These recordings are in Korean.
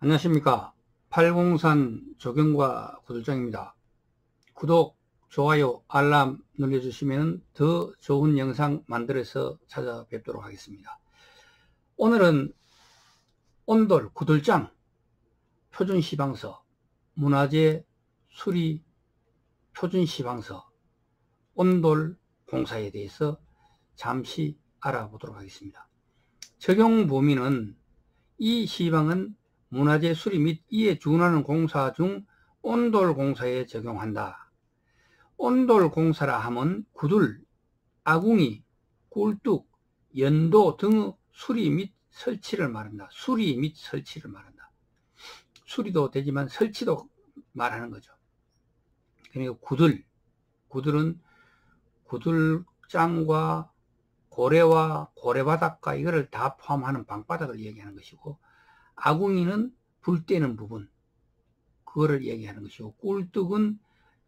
안녕하십니까. 팔공산 조경과 구들장입니다. 구독, 좋아요, 알람 눌러주시면 더 좋은 영상 만들어서 찾아뵙도록 하겠습니다. 오늘은 온돌 구들장 표준시방서 문화재 수리 표준시방서 온돌 공사에 대해서 잠시 알아보도록 하겠습니다. 적용 범위는 이 시방은 문화재 수리 및 이에 준하는 공사 중 온돌 공사에 적용한다. 온돌 공사라 함은 구들, 아궁이, 꿀뚝, 연도 등의 수리 및 설치를 말한다. 수리 및 설치를 말한다. 수리도 되지만 설치도 말하는 거죠. 그러니까 구들은 구들장과 고래와 고래바닥과 이거를 다 포함하는 방바닥을 얘기하는 것이고, 아궁이는 불 떼는 부분, 그거를 얘기하는 것이고, 꿀뚝은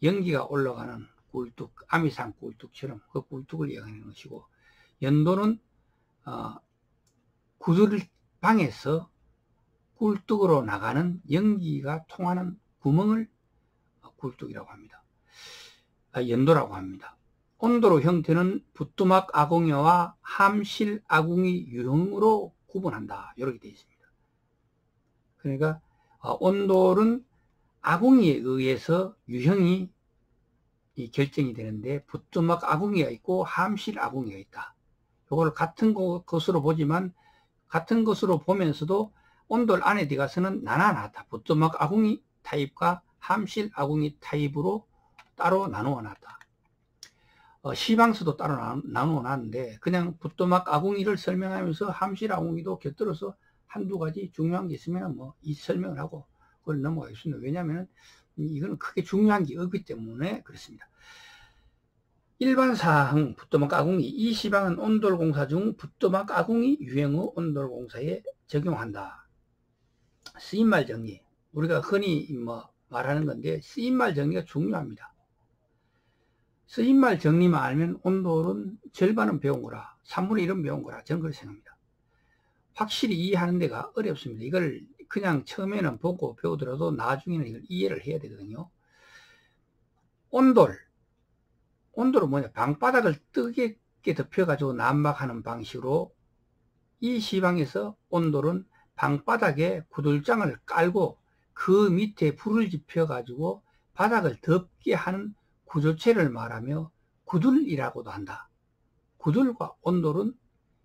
연기가 올라가는 꿀뚝, 아미산 꿀뚝처럼 그 꿀뚝을 얘기하는 것이고, 연도는 구들방에서 꿀뚝으로 나가는 연기가 통하는 구멍을 꿀뚝이라고 합니다. 연도라고 합니다. 온도로 형태는 부뚜막 아궁이와 함실 아궁이 유형으로 구분한다. 이렇게 되어 있습니다. 그러니까 온돌은 아궁이에 의해서 유형이 결정이 되는데, 부뚜막 아궁이가 있고 함실 아궁이가 있다. 이걸 같은 것으로 보지만, 같은 것으로 보면서도 온돌 안에 들어가서는 나눠놨다. 부뚜막 아궁이 타입과 함실 아궁이 타입으로 따로 나누어 놨다. 시방서도 따로 나누어 놨는데, 그냥 부뚜막 아궁이를 설명하면서 함실 아궁이도 곁들여서 한두 가지 중요한 게 있으면 이 설명을 하고 그걸 넘어가겠습니다. 왜냐하면 이거는 크게 중요한 게 없기 때문에 그렇습니다. 일반사항 부뚜막 아궁이. 이 시방은 온돌공사 중 부뚜막 아궁이 유형의 온돌공사에 적용한다. 쓰임말 정리. 우리가 흔히 말하는 건데, 쓰임말 정리가 중요합니다. 쓰임말 정리만 알면 온돌은 절반은 배운 거라, 3분의 1은 배운 거라, 저는 그렇게 생각합니다. 확실히 이해하는 데가 어렵습니다. 이걸 그냥 처음에는 보고 배우더라도 나중에는 이걸 이해를 해야 되거든요. 온돌은 뭐냐? 방바닥을 뜨겁게 덮여가지고 난박하는 방식으로, 이 시방에서 온돌은 방바닥에 구들장을 깔고 그 밑에 불을 지펴가지고 바닥을 덮게 하는 구조체를 말하며 구들이라고도 한다. 구들과 온돌은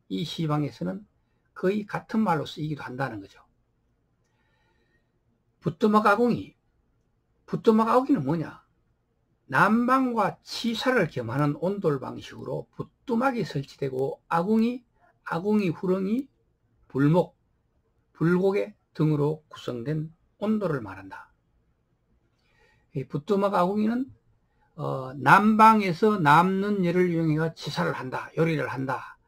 이 시방에서는 거의 같은 말로 쓰이기도 한다는 거죠. 부뚜막 아궁이. 부뚜막 아궁이는 뭐냐? 난방과 치사를 겸하는 온돌 방식으로 부뚜막이 설치되고 아궁이 후렁이, 불목, 불고개 등으로 구성된 온돌을 말한다. 이 부뚜막 아궁이는 난방에서 남는 열을 이용해 치사를 한다, 요리를 한다,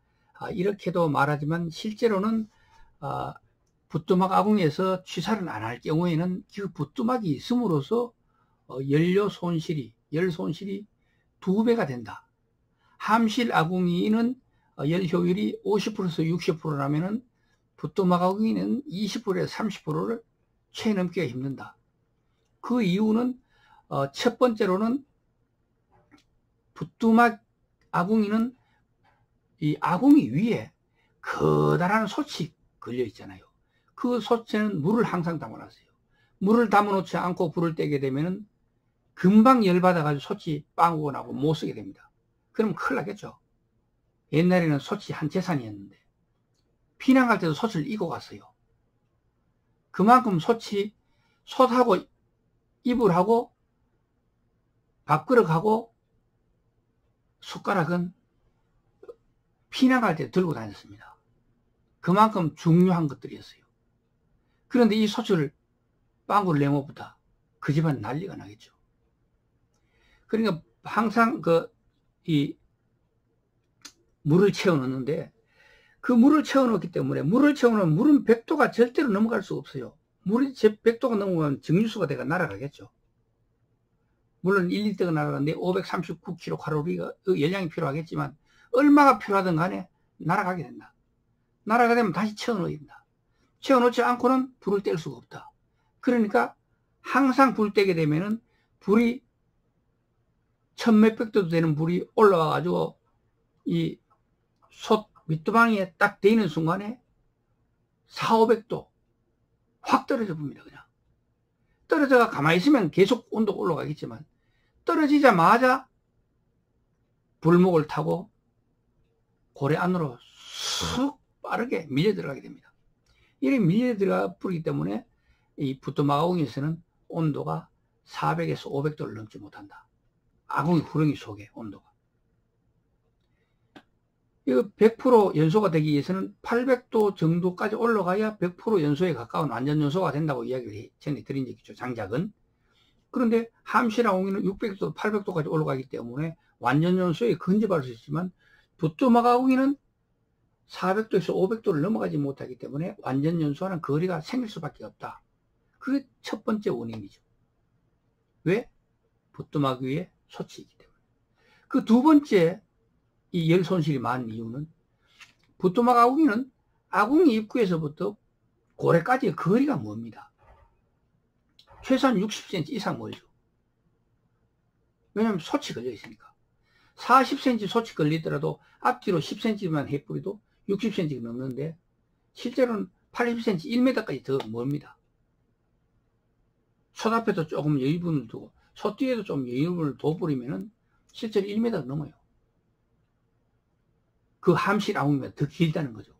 이렇게도 말하지만, 실제로는 부뚜막 아궁이에서 취사를 안 할 경우에는 그 부뚜막이 있음으로써 열 손실이 2배가 된다. 함실 아궁이는 열 효율이 50%에서 60%라면은 부뚜막 아궁이는 20%에서 30%를 채 넘기가 힘든다. 그 이유는 첫 번째로는 부뚜막 아궁이는 이 아궁이 위에 커다란 솥이 걸려 있잖아요. 그 솥에는 물을 항상 담아놨어요. 물을 담아놓지 않고 불을 떼게 되면은 금방 열받아가지고 솥이 빵꾸가 나고 못 쓰게 됩니다. 그럼 큰일 나겠죠. 옛날에는 솥이 한 재산이었는데 피난 갈 때도 솥을 이고 갔어요. 그만큼 솥하고 이불하고 밥그릇하고 숟가락은 피난 갈 때 들고 다녔습니다. 그만큼 중요한 것들이었어요. 그런데 이 솥을 빵구를 내모부터 그 집안 난리가 나겠죠. 그러니까 항상 이 물을 채워 넣는데, 그 물을 채워 넣기 때문에, 물을 채워 넣으면 물은 100도가 절대로 넘어갈 수가 없어요. 물이 100도가 넘어가면 정유수가 돼가 날아가겠죠. 물론 1리터가 날아가는데 539kcal가 열량이 필요하겠지만, 얼마가 필요하든 간에 날아가게 된다. 날아가게 되면 다시 채워넣어야 된다. 채워놓지 않고는 불을 뗄 수가 없다. 그러니까 항상 불 때게 되면은 불이 천몇백 도도 되는 불이 올라와 가지고 이 솥 밑두방에 딱 대이는 순간에 400~500도 확 떨어져 봅니다. 그냥 떨어져가 가만히 있으면 계속 온도가 올라가겠지만 떨어지자마자 불목을 타고 고래 안으로 쑥 빠르게 밀려 들어가게 됩니다. 이렇게 밀려 들어가 버리기 때문에 이 부뚜막 아궁이에서는 온도가 400에서 500도를 넘지 못한다. 아궁이 구렁이 속의 온도가. 이거 100% 연소가 되기 위해서는 800도 정도까지 올라가야 100% 연소에 가까운 완전 연소가 된다고 이야기를 전에 드린 적이 있죠. 장작은. 그런데 함실 아궁이는 600도, 800도까지 올라가기 때문에 완전 연소에 근접할 수 있지만 부뚜막 아궁이는 400도에서 500도를 넘어가지 못하기 때문에 완전 연소하는 거리가 생길 수밖에 없다. 그게 첫 번째 원인이죠. 왜? 부뚜막 위에 솥이 있기 때문에. 그 두 번째 이 열 손실이 많은 이유는 부뚜막 아궁이는 아궁이 입구에서부터 고래까지의 거리가 멉니다. 최소한 60cm 이상 멀죠. 왜냐하면 솥이 걸려 있으니까. 40cm 솥이 걸리더라도 앞뒤로 10cm만 해뿌리도 60cm가 넘는데 실제로는 80cm, 1m까지 더 멉니다. 솥 앞에도 조금 여유분을 두고 솥 뒤에도 좀 여유분을 둬버리면은 실제로 1m 넘어요. 그 함실 아궁이가 더 길다는 거죠.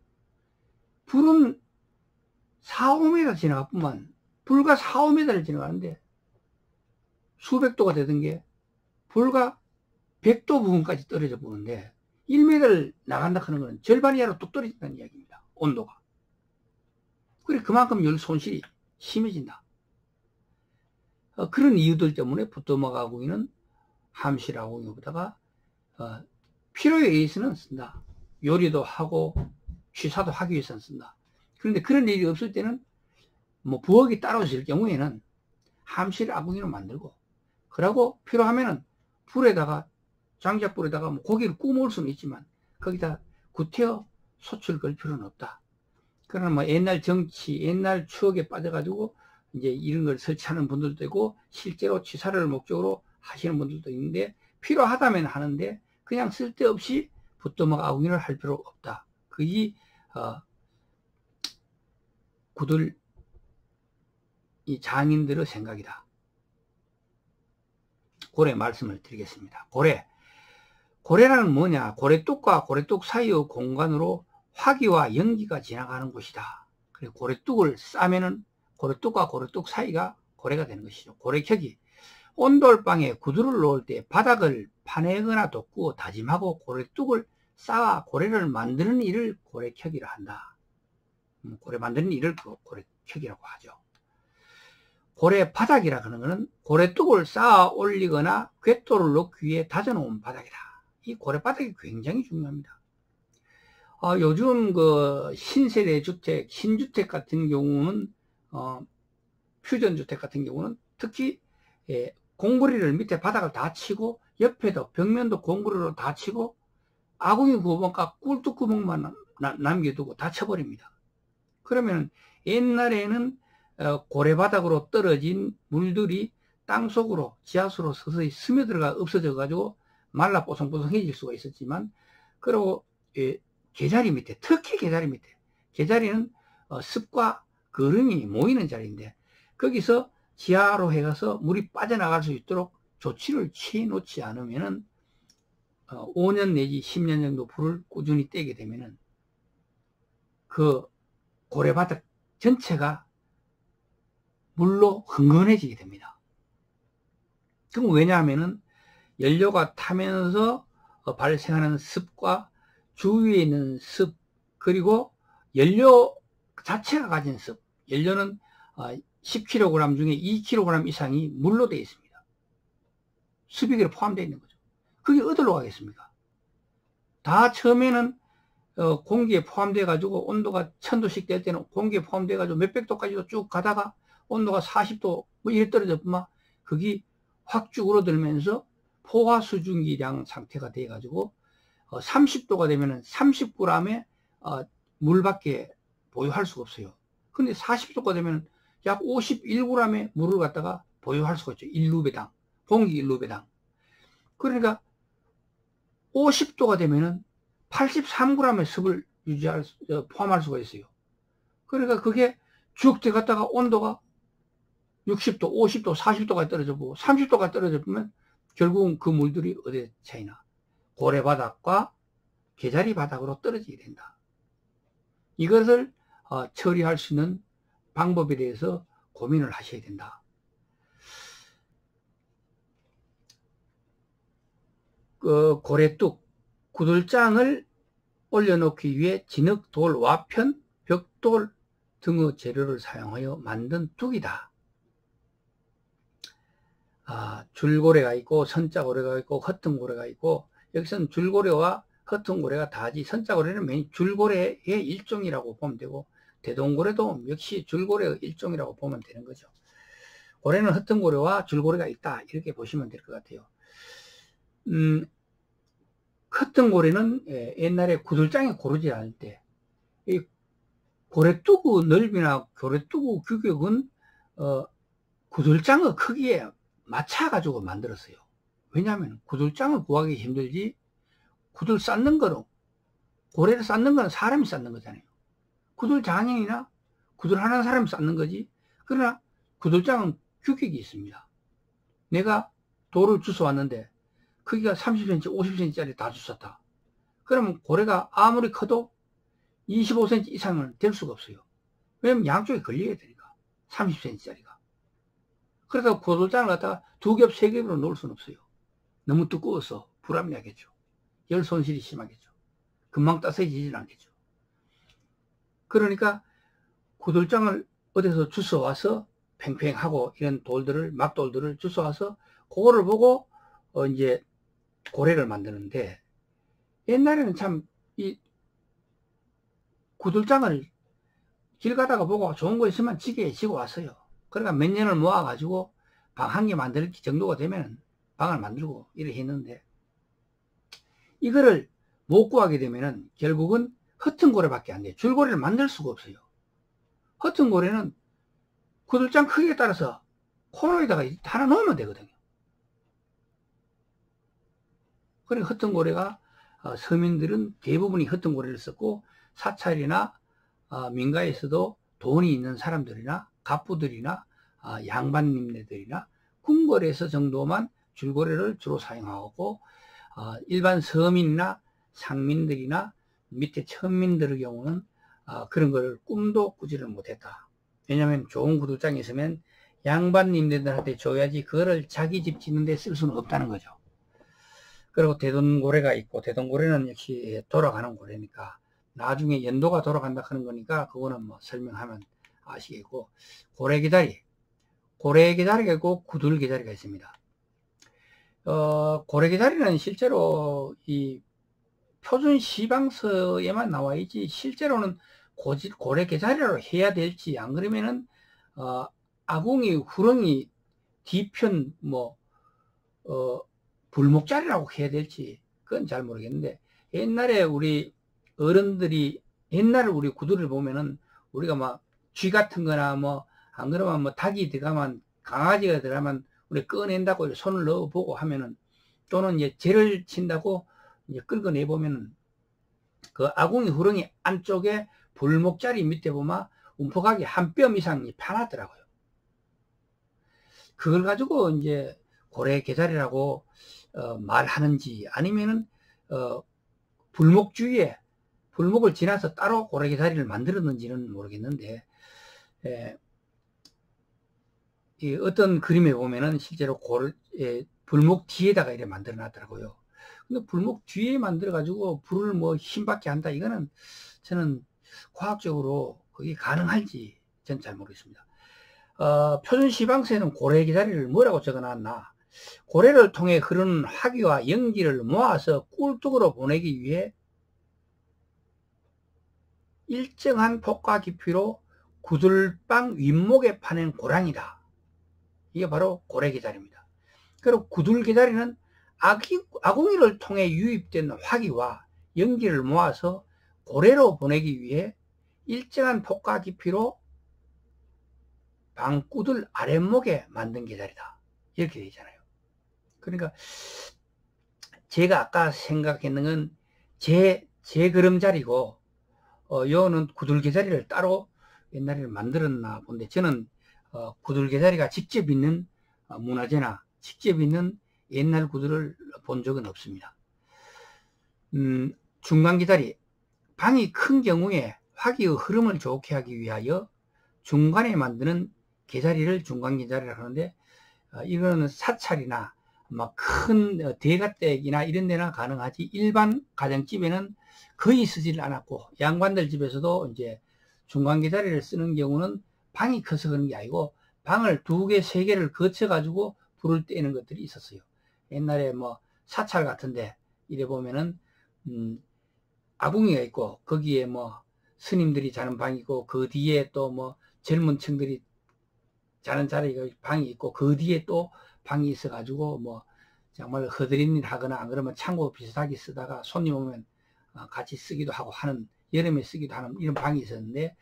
불은 4, 5m 지나갈 뿐만 불과 4, 5m를 지나가는데 수백 도가 되던 게 불과 100도 부분까지 떨어져 보는데 1m를 나간다 하는 것은 절반 이하로 뚝 떨어진다는 이야기입니다. 온도가. 그래 그만큼 열 손실이 심해진다. 그런 이유들 때문에 부뚜막 아궁이는 함실 아궁이보다가 필요에 의해서는 쓴다. 요리도 하고 취사도 하기 위해서는 쓴다. 그런데 그런 일이 없을 때는 뭐 부엌이 따로 있을 경우에는 함실 아궁이로 만들고 그러고 필요하면은 불에다가 장작불에다가 뭐 고기를 구워 먹을 수는 있지만 거기다 구태여 솥을 걸 필요는 없다. 그러나 뭐 옛날 정치, 옛날 추억에 빠져가지고 이제 이런 걸 설치하는 분들도 있고 실제로 취사를 목적으로 하시는 분들도 있는데 필요하다면 하는데 그냥 쓸데없이 부뚜막 아궁이를 할 필요가 없다. 그게 구들 이 장인들의 생각이다. 고래 말씀을 드리겠습니다. 고래라는 뭐냐? 고래뚝과 고래뚝 사이의 공간으로 화기와 연기가 지나가는 곳이다. 그래서 고래뚝을 싸면은 고래뚝과 고래뚝 사이가 고래가 되는 것이죠. 고래켜기. 온돌방에 구두를 놓을 때 바닥을 파내거나 돋구어 다짐하고 고래뚝을 쌓아 고래를 만드는 일을 고래켜기라 한다. 고래 만드는 일을 고래켜기라고 하죠. 고래 바닥이라 하는 것은 고래뚝을 쌓아 올리거나 궤도를 놓기 위해 다져놓은 바닥이다. 이 고래 바닥이 굉장히 중요합니다. 요즘 그 신세대 주택, 신주택 같은 경우는 퓨전주택 같은 경우는 특히 공구리를 밑에 바닥을 다 치고 옆에도 벽면도 공구리로 다 치고 아궁이 구멍과 꿀뚝구멍만 남겨두고 다 쳐버립니다. 그러면 옛날에는 고래바닥으로 떨어진 물들이 땅속으로 지하수로 서서히 스며들어가 없어져 가지고 말라 뽀송뽀송해질 수가 있었지만 그리고 개자리 밑에 특히 개자리 밑에 개자리는 습과 거름이 모이는 자리인데 거기서 지하로 해가서 물이 빠져나갈 수 있도록 조치를 취해 놓지 않으면은 5년 내지 10년 정도 불을 꾸준히 떼게 되면은 그 고래바닥 전체가 물로 흥건해지게 됩니다. 그럼 왜냐하면은 연료가 타면서 발생하는 습과 주위에 있는 습 그리고 연료 자체가 가진 습, 연료는 10kg 중에 2kg 이상이 물로 되어 있습니다. 습이 포함되어 있는 거죠. 그게 어디로 가겠습니까? 다 처음에는 공기에 포함되어 가지고 온도가 1000도씩 될 때는 공기에 포함되어 가지고 몇백 도까지도 쭉 가다가 온도가 40도 뭐 이래 떨어졌구만 그게 확 쭈그러들면서 포화 수증기량 상태가 돼 가지고 30도가 되면은 30g의 물밖에 보유할 수가 없어요. 근데 40도가 되면 약 51g의 물을 갖다가 보유할 수가 있죠. 1루배당, 공기 1루배당. 그러니까 50도가 되면은 83g의 습을 포함할 수가 있어요. 그러니까 그게 쭉 들어갔다가 온도가 60도, 50도, 40도가 떨어져 보고 30도가 떨어져 보면 결국은 그 물들이 어디에 차이나? 고래바닥과 개자리 바닥으로 떨어지게 된다. 이것을 처리할 수 있는 방법에 대해서 고민을 하셔야 된다. 고래뚝, 구들장을 올려놓기 위해 진흙, 돌, 와편, 벽돌 등의 재료를 사용하여 만든 뚝이다. 줄고래가 있고 선자고래가 있고 허튼고래가 있고, 여기서는 줄고래와 허튼고래가 다지, 선자고래는 줄고래의 일종이라고 보면 되고, 대동고래도 역시 줄고래의 일종이라고 보면 되는 거죠. 고래는 허튼고래와 줄고래가 있다, 이렇게 보시면 될 것 같아요. 허튼고래는 옛날에 구들장에 고르지 않을 때, 이 고래뚜구 넓이나 고래뚜구 규격은 구들장의 크기에 맞춰가지고 만들었어요. 왜냐하면 구들장을 구하기 힘들지, 구들 쌓는 거로, 고래를 쌓는 건 사람이 쌓는 거잖아요. 구들 장인이나 구들 하는 사람이 쌓는 거지. 그러나 구들장은 규격이 있습니다. 내가 돌을 주워 왔는데 크기가 30cm, 50cm짜리 다 주웠다. 그러면 고래가 아무리 커도 25cm 이상은 될 수가 없어요. 왜냐면 양쪽에 걸려야 되니까. 30cm짜리가. 그러다가 구들장을 갖다가 2겹, 3겹으로 놓을 수는 없어요. 너무 두꺼워서 불합리하겠죠. 열 손실이 심하겠죠. 금방 따스해지질 않겠죠. 그러니까 구들장을 어디서 주워와서 팽팽하고 이런 돌들을, 막돌들을 주워와서 그거를 보고 이제 고래를 만드는데, 옛날에는 참 이 구들장을 길 가다가 보고 좋은 거 있으면 지게에 지고 왔어요. 그러니까 몇 년을 모아가지고 방 한 개 만들 정도가 되면 방을 만들고 이렇게 했는데, 이거를 못 구하게 되면은 결국은 허튼고래밖에 안 돼요. 줄고래를 만들 수가 없어요. 허튼고래는 구들장 크기에 따라서 코너에다가 하나 넣으면 되거든요. 그러니까 허튼고래가 서민들은 대부분이 허튼고래를 썼고, 사찰이나 민가에서도 돈이 있는 사람들이나 갑부들이나 양반님네들이나 궁궐에서 정도만 줄고래를 주로 사용하고, 일반 서민이나 상민들이나 밑에 천민들의 경우는 그런 걸 꿈도 꾸지를 못했다. 왜냐하면 좋은 구들장이 있으면 양반님들한테 줘야지 그거를 자기 집 짓는 데 쓸 수는 없다는 거죠. 그리고 대동고래가 있고, 대동고래는 역시 돌아가는 고래니까 나중에 연도가 돌아간다 하는 거니까 그거는 뭐 설명하면 아시겠고, 고래개다리, 고래개다리가 있고 구들개다리가 있습니다. 고래개다리는 실제로 이 표준 시방서에만 나와 있지, 실제로는 고래개다리로 해야 될지, 안 그러면은 아궁이 후렁이 뒤편 불목자리라고 해야 될지 그건 잘 모르겠는데, 옛날에 우리 어른들이, 옛날에 우리 구두를 보면은 우리가 막 쥐 같은 거나 안 그러면 닭이 들어가면, 강아지가 들어가면 우리 꺼낸다고 손을 넣어보고 하면은, 또는 이제 재를 친다고 이제 긁어내보면은 그 아궁이 후렁이 안쪽에 불목자리 밑에 보면 움푹하게 한 뼘 이상이 파놨더라고요. 그걸 가지고 이제 고래개다리라고 말하는지, 아니면은 불목 주위에 불목을 지나서 따로 고래개다리를 만들었는지는 모르겠는데, 이 어떤 그림에 보면은 실제로 불목 뒤에다가 이렇게 만들어 놨더라고요. 근데 불목 뒤에 만들어 가지고 불을 힘받게 한다, 이거는 저는 과학적으로 그게 가능할지 전 잘 모르겠습니다. 표준 시방서에는 고래개다리를 뭐라고 적어 놨나? 고래를 통해 흐르는 화기와 연기를 모아서 꿀뚝으로 보내기 위해 일정한 폭과 깊이로 구들방 윗목에 파낸 고랑이다. 이게 바로 고래개다리입니다. 그리고 구들개다리는 아궁이를 통해 유입된 화기와 연기를 모아서 고래로 보내기 위해 일정한 폭과 깊이로 방구들 아랫목에 만든 개자리다. 이렇게 되잖아요. 그러니까 제가 아까 생각했는 건 제 그름자리고, 요는 구들개자리를 따로 옛날에 만들었나 본데, 저는 구들개자리가 직접 있는 문화재나 직접 있는 옛날 구들을 본 적은 없습니다. 중간개자리, 방이 큰 경우에 화기의 흐름을 좋게 하기 위하여 중간에 만드는 개자리를 중간개자리라고 하는데, 이거는 사찰이나 막 큰 대가댁이나 이런 데나 가능하지, 일반 가정집에는 거의 쓰질 않았고, 양반들 집에서도 이제 중간개자리를 쓰는 경우는 방이 커서 그런 게 아니고 방을 2개, 3개를 거쳐 가지고 불을 떼는 것들이 있었어요. 옛날에 뭐 사찰 같은데 이래 보면은 아궁이가 있고, 거기에 뭐 스님들이 자는 방이 있고, 그 뒤에 또 뭐 젊은 층들이 자는 자리가 방이 있고, 그 뒤에 또 방이 있어 가지고 뭐 정말 허드렛 일 하거나 안 그러면 창고 비슷하게 쓰다가 손님 오면 같이 쓰기도 하고 하는, 여름에 쓰기도 하는 이런 방이 있었는데,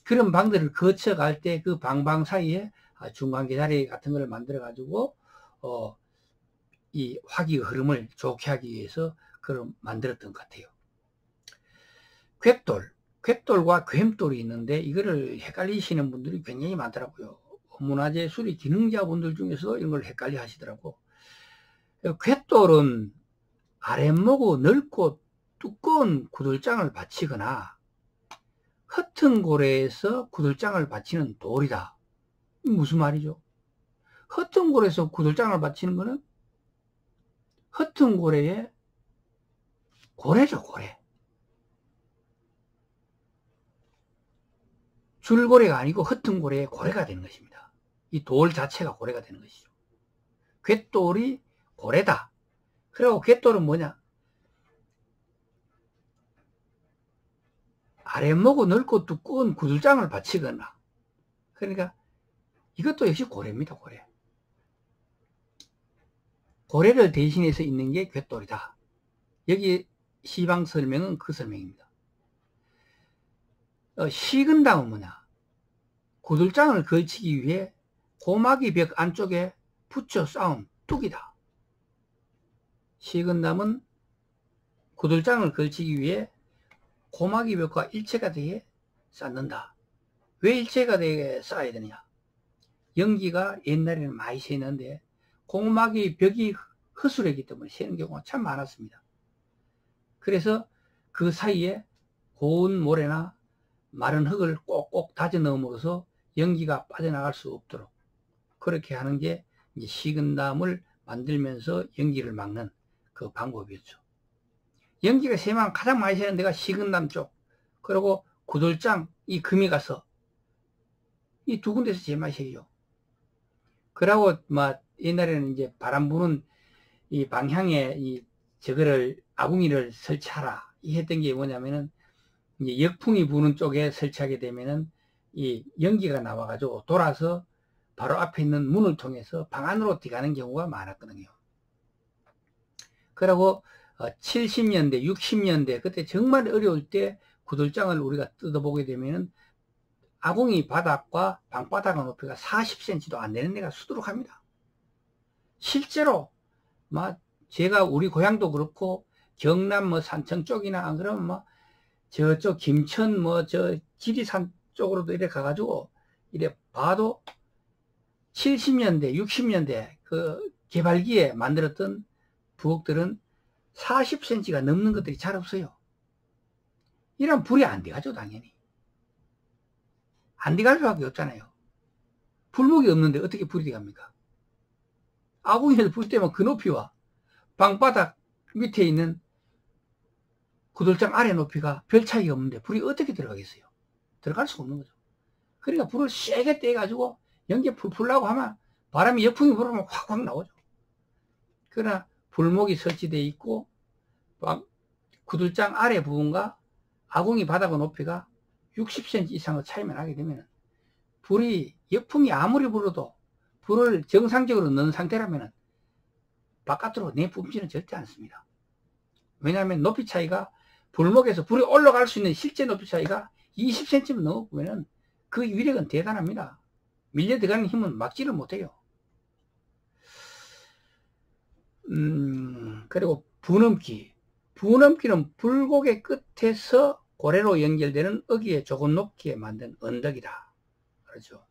그런 방들을 거쳐 갈 때 그 방방 사이에 중간개자리 같은 걸 만들어 가지고 이 화기의 흐름을 좋게 하기 위해서 그걸 만들었던 것 같아요. 괵돌과 괸돌이 있는데, 이거를 헷갈리시는 분들이 굉장히 많더라고요. 문화재 수리 기능자분들 중에서도 이런 걸 헷갈려 하시더라고. 괵돌은 아랫목의 넓고 두꺼운 구들장을 받치거나 허튼 고래에서 구들장을 받치는 돌이다. 무슨 말이죠? 허튼 고래에서 구들장을 받치는 거는 허튼 고래의 고래죠, 고래. 줄고래가 아니고 허튼 고래의 고래가 되는 것입니다. 이 돌 자체가 고래가 되는 것이죠. 괵돌이 고래다. 그리고 괵돌은 뭐냐? 아랫목의 넓고 두꺼운 구들장을 받치거나, 그러니까 이것도 역시 고래입니다, 고래. 고래를 대신해서 있는 게 괵돌이다. 여기 시방 설명은 그 설명입니다. 시근담은 뭐냐? 구들장을 걸치기 위해 고마기 벽 안쪽에 붙여 쌓은 뚝이다. 시근담은 구들장을 걸치기 위해 고마기 벽과 일체가 되게 쌓는다. 왜 일체가 되게 쌓아야 되느냐? 연기가 옛날에는 많이 새는데 고마기 벽이 허술했기 때문에 새는 경우가 참 많았습니다. 그래서 그 사이에 고운 모래나 마른 흙을 꼭꼭 다져 넣음으로써 연기가 빠져나갈 수 없도록 그렇게 하는 게 이제 식은담을 만들면서 연기를 막는 그 방법이었죠. 연기가 새면 가장 많이 새는 데가 식은담 쪽, 그리고 구들장, 이 금이 가서 이 두 군데서 제일 많이 새요. 그러고 막 옛날에는 이제 바람 부는 이 방향에 이 저거를 아궁이를 설치하라 이 했던 게 뭐냐면은, 이제 역풍이 부는 쪽에 설치하게 되면은 이 연기가 나와가지고 돌아서 바로 앞에 있는 문을 통해서 방 안으로 들어가는 경우가 많았거든요. 그리고 70년대, 60년대 그때 정말 어려울 때 구들장을 우리가 뜯어보게 되면은 아궁이 바닥과 방바닥 높이가 40cm도 안 되는 데가 수두룩합니다. 실제로 막 제가 우리 고향도 그렇고 경남 뭐 산청 쪽이나 안 그러면 뭐 저쪽 김천 뭐 저 지리산 쪽으로도 이래 가가지고 이래 봐도 70년대 60년대 그 개발기에 만들었던 부엌들은 40cm가 넘는 것들이 잘 없어요. 이런 불이 안 돼가죠. 당연히 안 돼갈 수밖에 없잖아요. 불목이 없는데 어떻게 불이 돼갑니까? 아궁이에서 불 때면 그 높이와 방바닥 밑에 있는 구들장 아래 높이가 별 차이가 없는데 불이 어떻게 들어가겠어요? 들어갈 수가 없는 거죠. 그러니까 불을 세게 떼가지고 연기에 풀 나고 하면 바람이 역풍이 불으면 확확 나오죠. 그러나 불목이 설치되어 있고 구들장 아래 부분과 아궁이 바닥의 높이가 60cm 이상의 차이만 나게 되면 불이 역풍이 아무리 불어도 불을 정상적으로 넣은 상태라면 바깥으로 내뿜지는 절대 않습니다. 왜냐하면 높이 차이가 불목에서 불이 올라갈 수 있는 실제 높이 차이가 20cm만 넘어보면 그 위력은 대단합니다. 밀려 들어가는 힘은 막지를 못해요. 그리고 부넘기. 부넘기는 불고개 끝에서 고래로 연결되는 어기에 조금 높게 만든 언덕이다. 그렇죠.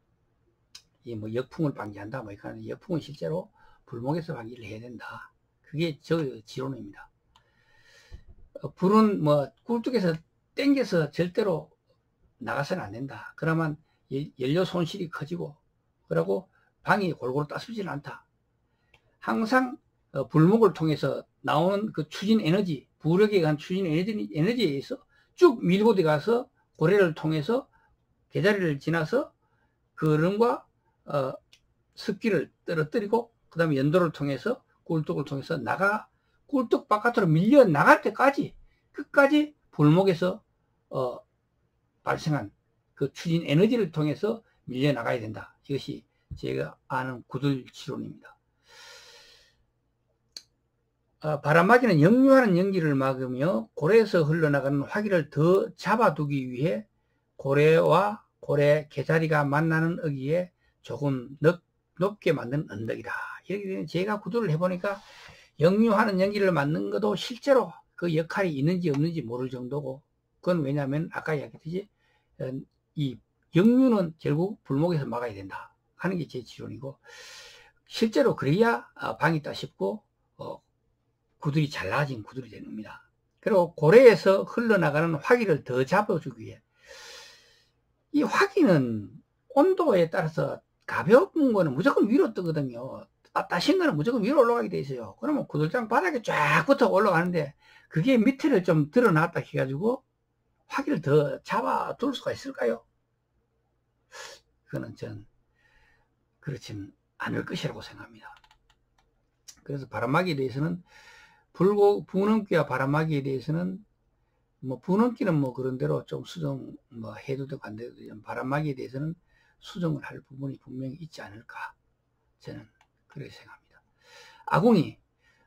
이 뭐 역풍을 방지한다. 뭐 이렇게 역풍은 실제로 불목에서 방지를 해야 된다. 그게 저 지론입니다. 불은 뭐 굴뚝에서 땡겨서 절대로 나가서는 안 된다. 그러면 연료 손실이 커지고, 그리고 방이 골고루 따스지는 않다. 항상 불목을 통해서 나오는 그 추진 에너지, 부력에 의한 추진 에너지에 의해서 쭉 밀고 들어가서 고래를 통해서 계자리를 지나서 그름과 습기를 떨어뜨리고, 그 다음에 연도를 통해서 굴뚝을 통해서 굴뚝 바깥으로 밀려 나갈 때까지 끝까지 불목에서 발생한 그 추진 에너지를 통해서 밀려 나가야 된다. 이것이 제가 아는 구들지론입니다. 바람막이는 역류하는 연기를 막으며 고래에서 흘러나가는 화기를 더 잡아두기 위해 고래와 고래 개자리가 만나는 어기에 조금 높게 만든 언덕이다. 이렇게 제가 구도를 해보니까 역류하는 연기를 막는 것도 실제로 그 역할이 있는지 없는지 모를 정도고, 그건 왜냐하면 아까 이야기했듯이 이 역류는 결국 불목에서 막아야 된다 하는 게 제 지론이고, 실제로 그래야 방이 있다 싶고 구들이 잘 나아진 구들이 됩니다. 그리고 고래에서 흘러나가는 화기를 더 잡아주기 위해, 이 화기는 온도에 따라서 가벼운 거는 무조건 위로 뜨거든요. 따신 거는 무조건 위로 올라가게 돼 있어요. 그러면 구들장 바닥에 쫙 붙어 올라가는데, 그게 밑에를 좀 드러났다 해가지고 화기를 더 잡아둘 수가 있을까요? 그거는 전 그렇진 않을 것이라고 생각합니다. 그래서 바람막이에 대해서는 부넘기와 바람막이에 대해서는 뭐 부넘기는 뭐 그런 대로 좀 수정 뭐 해도 되고 안 돼도 되고, 바람막이에 대해서는 수정을 할 부분이 분명히 있지 않을까, 저는 그렇게 생각합니다. 아궁이.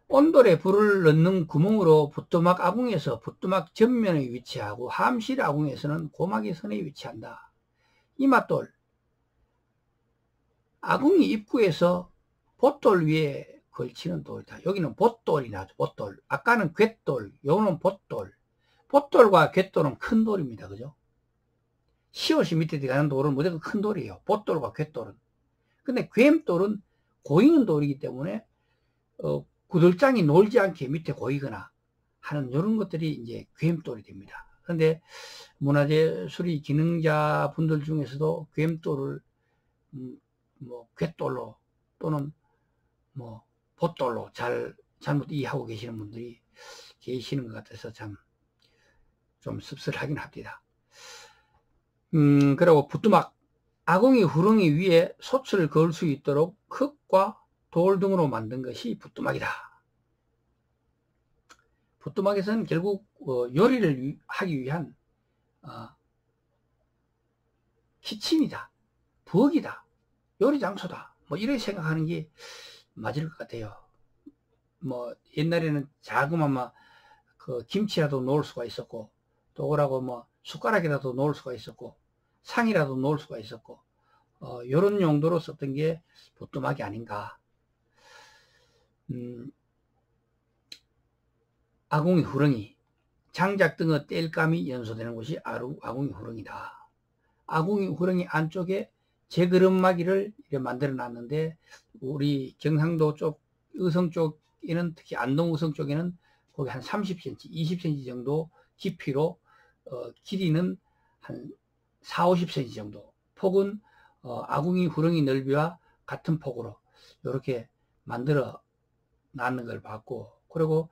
온돌에 불을 넣는 구멍으로 부뚜막 아궁이에서 부뚜막 전면에 위치하고 함실 아궁이에서는 고막의 선에 위치한다. 이맛돌. 아궁이 입구에서 봇돌 위에 걸치는 돌이다. 여기는 봇돌이 나죠. 봇돌. 아까는 괵돌, 요거는 봇돌. 봇돌과 괵돌은 큰 돌입니다. 그죠? 시옷이 밑에 들어가는 돌은 무조건 큰 돌이에요. 봇돌과 괵돌은. 근데 괵돌은 고이는 돌이기 때문에 구들장이 놀지 않게 밑에 고이거나 하는 이런 것들이 이제 괵돌이 됩니다. 그런데 문화재 수리 기능자 분들 중에서도 괵돌을 뭐 괵돌로 또는 뭐 봇돌로 잘못 이해하고 계시는 분들이 계시는 것 같아서 참 좀 씁쓸하긴 합니다. 그리고 부뚜막. 아궁이 후렁이 위에 솥을 그을 수 있도록 흙과 돌 등으로 만든 것이 부뚜막이다. 부뚜막에서는 결국 요리를 하기 위한 키친이다, 부엌이다, 요리 장소다, 뭐 이렇게 생각하는 게 맞을 것 같아요. 뭐 옛날에는 자그마한 그 김치라도 놓을 수가 있었고, 또 그러고 뭐 숟가락이라도 놓을 수가 있었고, 상이라도 놓을 수가 있었고, 요런 용도로 썼던 게 부뚜막이 아닌가. 아궁이 후렁이. 장작 등의 땔감이 연소되는 곳이 아궁이 후렁이다. 아궁이 후렁이 안쪽에 재그릇막이를 만들어 놨는데, 우리 경상도 쪽, 의성 쪽에는, 특히 안동 의성 쪽에는 거기 한 30cm, 20cm 정도 깊이로, 길이는 한 4, 50cm 정도, 폭은 아궁이 후렁이 넓이와 같은 폭으로 이렇게 만들어 놨는 걸 봤고, 그리고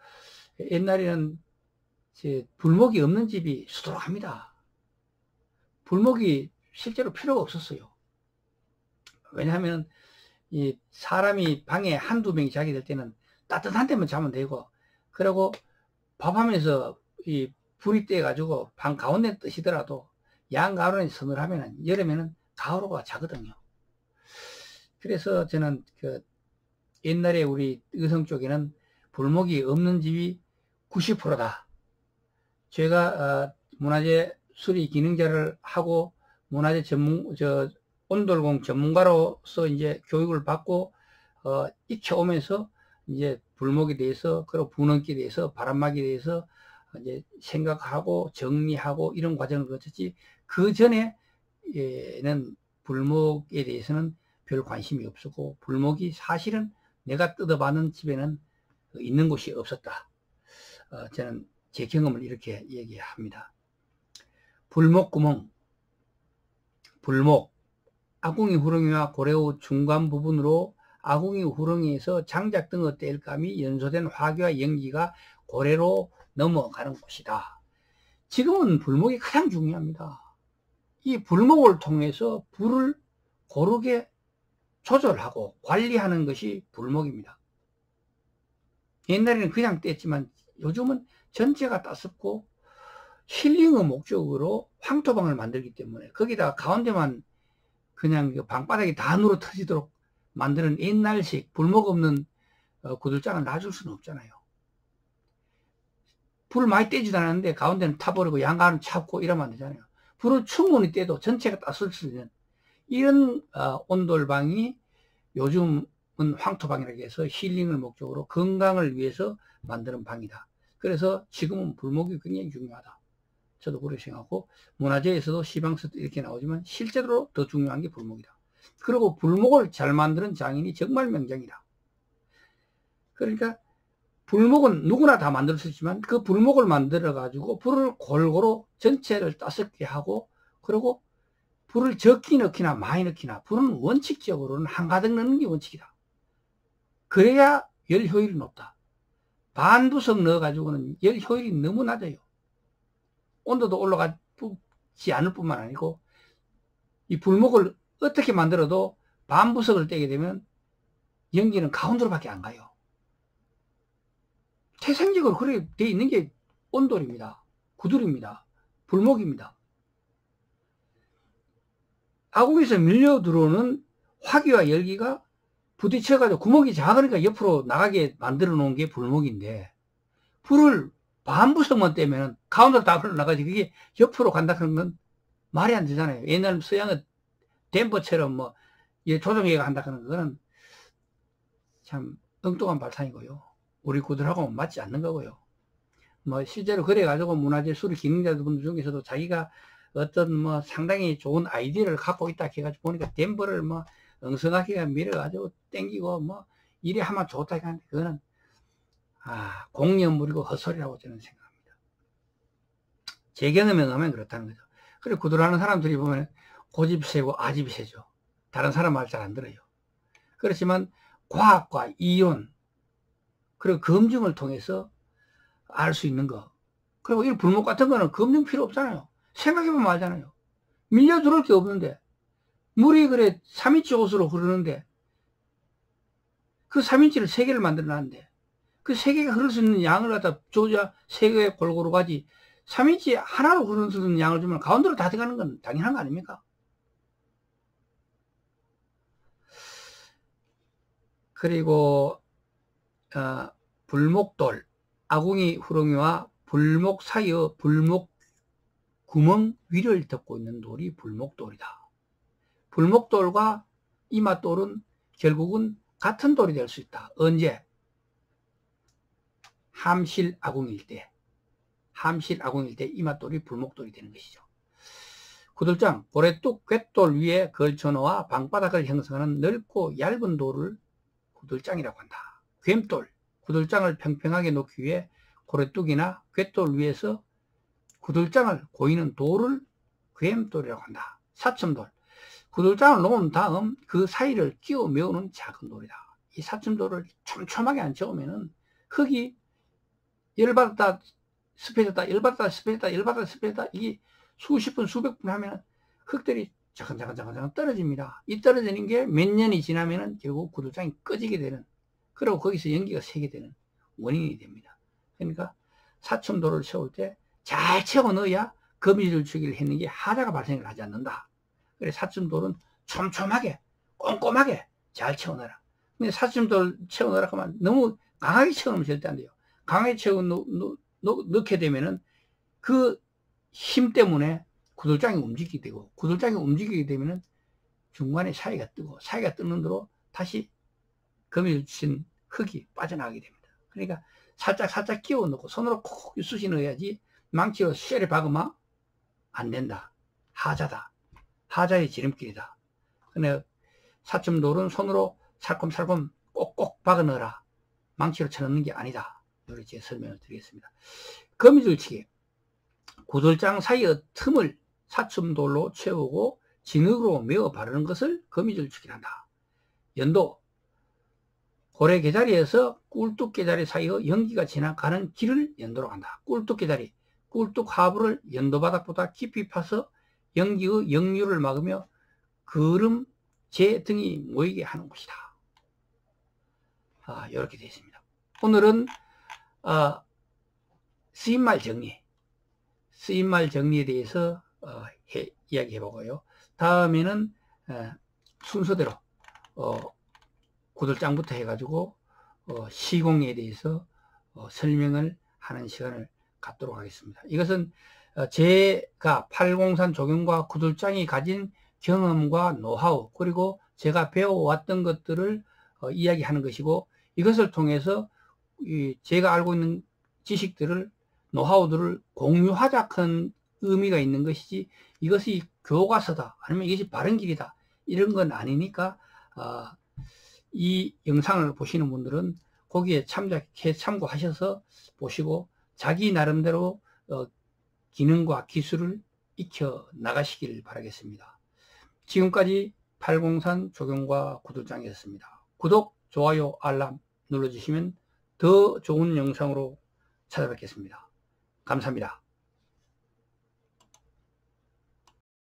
옛날에는 불목이 없는 집이 수두룩합니다. 불목이 실제로 필요가 없었어요. 왜냐하면 이 사람이 방에 한두 명이 자게 될 때는 따뜻한 데만 자면 되고, 그리고 밥하면서 이 불이 떼가지고 방 가운데 뜨시더라도 양가로에 서늘하면 여름에는 가로가 자거든요. 그래서 저는 그 옛날에 우리 의성 쪽에는 불목이 없는 집이 90%다. 제가 문화재 수리 기능자를 하고 문화재 온돌공 전문가로서 이제 교육을 받고 익혀오면서 이제 불목에 대해서, 그리고 분원기에 대해서, 바람막이에 대해서 이제 생각하고 정리하고 이런 과정을 거쳤지, 그 전에는 불목에 대해서는 별 관심이 없었고, 불목이 사실은 내가 뜯어봤는 집에는 있는 곳이 없었다. 저는 제 경험을 이렇게 얘기합니다. 불목구멍, 불목, 아궁이 후렁이와 고래우 중간 부분으로 아궁이 후렁이에서 장작 등의 땔감이 연소된 화기와 연기가 고래로 넘어가는 곳이다. 지금은 불목이 가장 중요합니다. 이 불목을 통해서 불을 고르게 조절하고 관리하는 것이 불목입니다. 옛날에는 그냥 뗐지만 요즘은 전체가 따숩고 힐링의 목적으로 황토방을 만들기 때문에 거기다가 가운데만 그냥 방바닥이 다 누러 터지도록 만드는 옛날식 불목 없는 구들장을 놔줄 수는 없잖아요. 불을 많이 떼지도 않았는데 가운데는 타버리고 양가는 차고 이러면 안 되잖아요. 불을 충분히 떼도 전체가 따쓸 수 있는 이런 온돌방이 요즘은 황토방이라고 해서 힐링을 목적으로 건강을 위해서 만드는 방이다. 그래서 지금은 불목이 굉장히 중요하다. 저도 그렇게 생각하고, 문화재에서도 시방서도 이렇게 나오지만 실제로 더 중요한 게 불목이다. 그리고 불목을 잘 만드는 장인이 정말 명장이다. 그러니까 불목은 누구나 다 만들 수 있지만 그 불목을 만들어 가지고 불을 골고루 전체를 따숩게 하고, 그리고 불을 적게 넣기나 많이 넣기나, 불은 원칙적으로는 한가득 넣는 게 원칙이다. 그래야 열 효율이 높다. 반부석 넣어 가지고는 열 효율이 너무 낮아요. 온도도 올라가지 않을 뿐만 아니고, 이 불목을 어떻게 만들어도 반부석을 떼게 되면 연기는 가운데로 밖에 안 가요. 태생적으로 그렇게 되어 있는 게 온돌입니다. 구들입니다. 불목입니다. 아궁에서 밀려 들어오는 화기와 열기가 부딪혀가지고 구멍이 작으니까 옆으로 나가게 만들어 놓은 게 불목인데, 불을 반부석만 떼면 가운데로 다 흘러나가지 그게 옆으로 간다 그런 건 말이 안 되잖아요. 옛날 서양의 댐퍼처럼 뭐 조종해가 한다 그런 거는 참 엉뚱한 발상이고요. 우리 구들하고는 맞지 않는 거고요. 뭐 실제로 그래가지고 문화재 수리 기능자분들 중에서도 자기가 어떤 뭐 상당히 좋은 아이디어를 갖고 있다 해가지고 보니까 댐퍼를 뭐 엉성하게 밀어가지고 땡기고 뭐 이래 하면 좋다 하는데, 그거는 공연물이고 헛소리라고 저는 생각합니다. 제 경험에 의하면 그렇다는 거죠. 그리고 구들하는 사람들이 보면 고집이 세고 아집이 세죠. 다른 사람 말 잘 안 들어요. 그렇지만 과학과 이론 그리고 검증을 통해서 알 수 있는 거, 그리고 이 불목 같은 거는 검증 필요 없잖아요. 생각해보면 알잖아요. 밀려 들어올 게 없는데, 물이 그래 3인치 옷으로 흐르는데 그 3인치를 3개를 만들어 놨는데 그 3개가 흐를 수 있는 양을 갖다 줘야 3개의 골고루 가지, 3인치 하나로 흐르는 수 있는 양을 주면 가운데로 다 들어가는 건 당연한 거 아닙니까? 그리고 불목돌, 아궁이 후렁이와 불목 사이의 불목 구멍 위를 덮고 있는 돌이 불목돌이다. 불목돌과 이마돌은 결국은 같은 돌이 될 수 있다. 언제? 함실 아궁일 때, 이마돌이 불목돌이 되는 것이죠. 구들장, 고래뚝 곶돌 위에 걸쳐놓아 방바닥을 형성하는 넓고 얇은 돌을 구들장이라고 한다. 괸돌, 구들장을 평평하게 놓기 위해 고래뚝이나 곶돌 위에서 구들장을 고이는 돌을 괸돌이라고 한다. 사첨돌, 구들장을 놓은 다음 그 사이를 끼워 메우는 작은 돌이다. 이 사첨돌을 촘촘하게 안 채우면은 흙이 열받았다 습해졌다, 열받았다 습해졌다, 열받았다 습해졌다, 이게 수십 분 수백 분 하면 흙들이 자글자글 떨어집니다. 이 떨어지는 게 몇 년이 지나면은 결국 구들장이 꺼지게 되는, 그리고 거기서 연기가 새게 되는 원인이 됩니다. 그러니까 사첨돌을 채울 때 잘 채워 넣어야 거미줄 추기를 했는 게 하자가 발생을 하지 않는다. 그래서 사첨돌은 촘촘하게 꼼꼼하게 잘 채워 넣어라. 근데 사첨돌 채워 넣으라 하면 너무 강하게 채워 넣으면 절대 안 돼요. 강하게 채워 넣게 되면은 그 힘 때문에 구들장이 움직이게 되고, 구들장이 움직이게 되면은 중간에 사이가 뜨고 사이가 뜨는 대로 다시 거미줄 친 흙이 빠져나가게 됩니다. 그러니까 살짝 끼워 넣고 손으로 콕 쑤시 넣어야지 망치로 쇠를 박으면 안 된다. 하자다. 하자의 지름길이다. 근데 사춤돌은 손으로 살콤살콤 꼭꼭 박아 넣어라. 망치로 쳐넣는 게 아니다. 이렇게 제가 설명을 드리겠습니다. 거미줄치기. 구들장 사이의 틈을 사춤돌로 채우고 진흙으로 메어 바르는 것을 거미줄치기를 한다. 연도. 고래개자리에서 꿀뚝개자리 사이의 연기가 지나가는 길을 연도로 한다. 꿀뚝개자리. 꿀뚝하부를 연도바닥보다 깊이 파서 연기의 역류를 막으며 그름 제 등이 모이게 하는 곳이다. 이렇게 되어 있습니다. 오늘은 쓰임말 정리에 대해서 이야기해 보고요. 다음에는 순서대로 구들장부터 해가지고 시공에 대해서 설명을 하는 시간을 갖도록 하겠습니다. 이것은 제가 팔공산 조경과 구들장이 가진 경험과 노하우, 그리고 제가 배워왔던 것들을 이야기하는 것이고, 이것을 통해서 제가 알고 있는 지식들을, 노하우들을 공유하자 큰 의미가 있는 것이지, 이것이 교과서다, 아니면 이것이 바른 길이다, 이런 건 아니니까 이 영상을 보시는 분들은 거기에 참고하셔서 보시고 자기 나름대로 기능과 기술을 익혀 나가시길 바라겠습니다. 지금까지 팔공산 조경과 구들장이었습니다. 구독, 좋아요, 알람 눌러주시면 더 좋은 영상으로 찾아뵙겠습니다. 감사합니다.